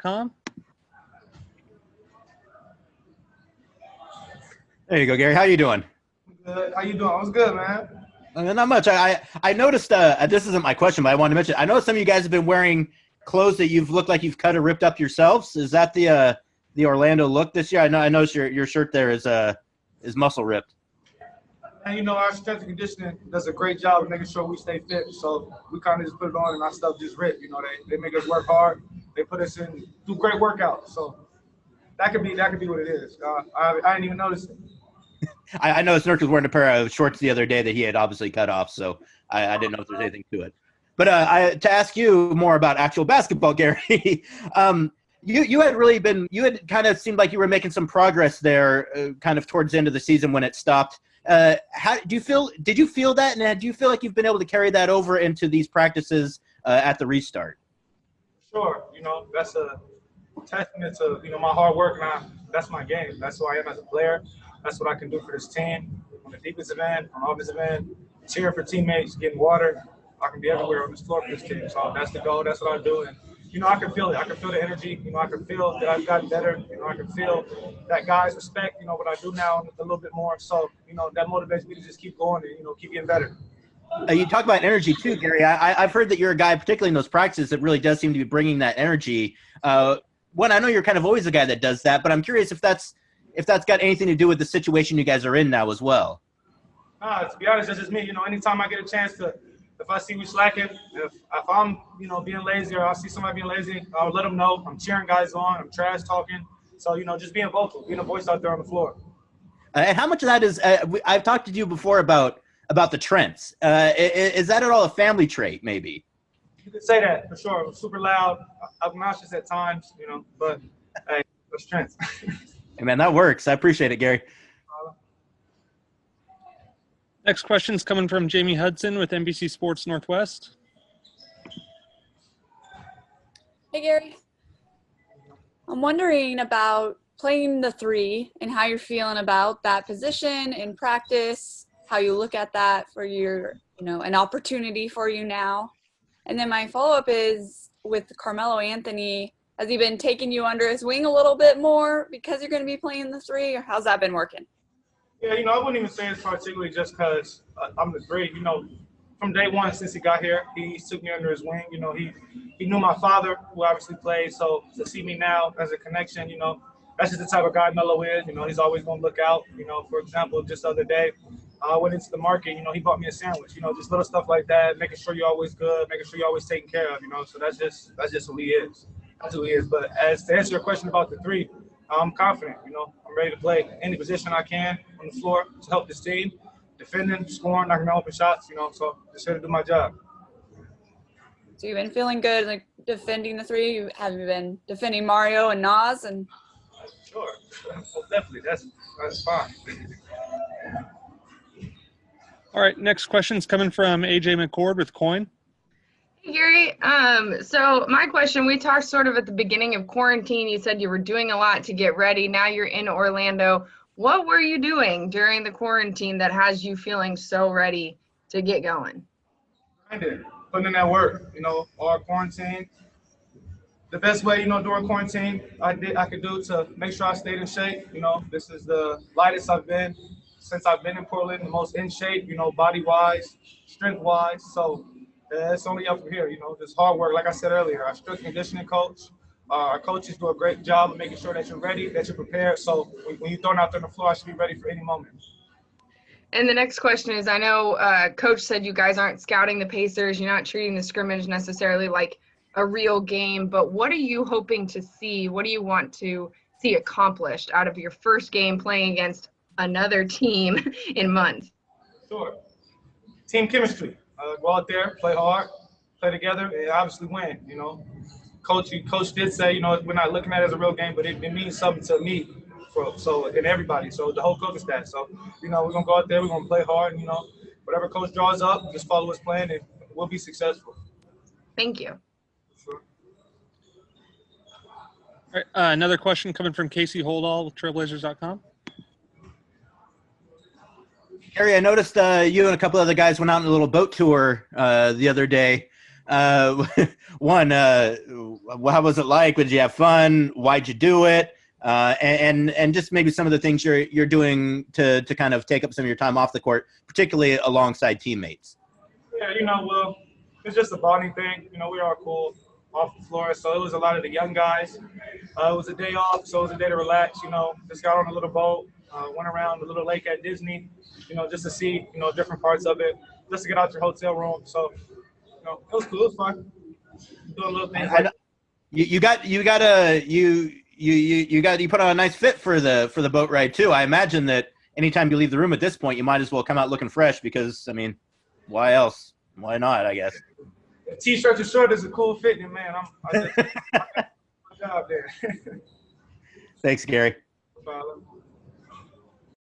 Trailblazers.com. There you go, Gary. How you doing? Good. How you doing? I was good, man. Not much. I noticed, this isn't my question, but I wanted to mention, I noticed some of you guys have been wearing clothes that you've looked like you've cut or ripped up yourselves. Is that the Orlando look this year? I noticed your shirt there is muscle ripped. And our strength and conditioning does a great job of making sure we stay fit. So we kind of just put it on and our stuff just ripped. They make us work hard. They put us in, do great workouts. So that could be what it is. I didn't even notice it. I noticed Nurk was wearing a pair of shorts the other day that he had obviously cut off, so I didn't know if there's anything to it. But to ask you more about actual basketball, Gary, you had kind of seemed like you were making some progress there, kind of towards the end of the season when it stopped. How do you feel? Did you feel that, and do you feel like you've been able to carry that over into these practices at the restart? Sure, that's a testament to my hard work, and that's my game. That's who I am as a player. That's what I can do for this team. On the defensive end, on the offensive end, cheering for teammates, getting water. I can be everywhere on this floor for this team. So that's the goal. That's what I do. And, I can feel it. I can feel the energy. I can feel that I've gotten better. I can feel that guys respect, what I do now a little bit more. So, that motivates me to just keep going and, keep getting better. You talk about energy too, Gary. I've heard that you're a guy, particularly in those practices, that really does seem to be bringing that energy. I know you're kind of always a guy that does that, but I'm curious if that's got anything to do with the situation you guys are in now as well. To be honest, that's just me. Anytime I get a chance to, if I see we slacking, if I'm, being lazy or I see somebody being lazy, I'll let them know. I'm cheering guys on. I'm trash talking. So, just being vocal, being a voice out there on the floor. And how much of that is I've talked to you before about the Trents. Is that at all a family trait, maybe? You could say that, for sure. I'm super loud, obnoxious at times, but, hey, that's Trent. Hey, man, that works. I appreciate it, Gary. Next question is coming from Jamie Hudson with NBC Sports Northwest. Hey, Gary. I'm wondering about playing the three and how you're feeling about that position in practice, how you look at that for your, an opportunity for you now. And then my follow-up is with Carmelo Anthony. Has he been taking you under his wing a little bit more because you're going to be playing the three, or how's that been working? Yeah, I wouldn't even say it's particularly just because I'm the three. From day one since he got here, he took me under his wing. He knew my father, who obviously played. So to see me now as a connection, that's just the type of guy Melo is. He's always going to look out. For example, just the other day, I went into the market. He bought me a sandwich. Just little stuff like that, making sure you're always good, making sure you're always taken care of. So that's just who he is. That's who he is. But as to answer your question about the three, I'm confident. I'm ready to play any position I can on the floor to help this team, defending, scoring, knocking down open shots. So just here to do my job. So you've been feeling good, like defending the three. Have you been defending Mario and Nas? And sure, well, definitely. That's fine. All right, next question is coming from AJ McCord with Coin. Hey, Gary. So my question, we talked sort of at the beginning of quarantine. You said you were doing a lot to get ready. Now you're in Orlando. What were you doing during the quarantine that has you feeling so ready to get going? I did. Putting in that work, all quarantine. The best way, during quarantine, I could do to make sure I stayed in shape. This is the lightest I've been since I've been in Portland, the most in shape, body-wise, strength-wise. So it's only up from here, just hard work. Like I said earlier, our strength conditioning coach, our coaches do a great job of making sure that you're ready, that you're prepared. So when you're thrown out there on the floor, I should be ready for any moment. And the next question is, I know Coach said you guys aren't scouting the Pacers. You're not treating the scrimmage necessarily like a real game. But what are you hoping to see? What do you want to see accomplished out of your first game playing against another team in months? Sure. Team chemistry. Go out there, play hard, play together, and obviously win. Coach did say, we're not looking at it as a real game, but it means something to me, and everybody. So the whole coaching staff. So we're gonna go out there, we're gonna play hard, and whatever coach draws up, just follow his plan, and we'll be successful. Thank you. Sure. All right, another question coming from Casey Holdall with Trailblazers.com. Gary, I noticed you and a couple other guys went out on a little boat tour the other day. One, how was it like? Did you have fun? Why'd you do it? And just maybe some of the things you're doing to kind of take up some of your time off the court, particularly alongside teammates. Yeah, well, it's just a bonding thing. We are cool off the floor. So it was a lot of the young guys. It was a day off, so it was a day to relax. Just got on a little boat, went around the little lake at Disney, just to see, different parts of it, just to get out your hotel room. So, it was cool. It was fun. Doing little things. You put on a nice fit for the boat ride too. I imagine that anytime you leave the room at this point, you might as well come out looking fresh because, I mean, why else? Why not, I guess. T-shirt to short is a cool fit, and man, I got my job there. Thanks, Gary. No problem.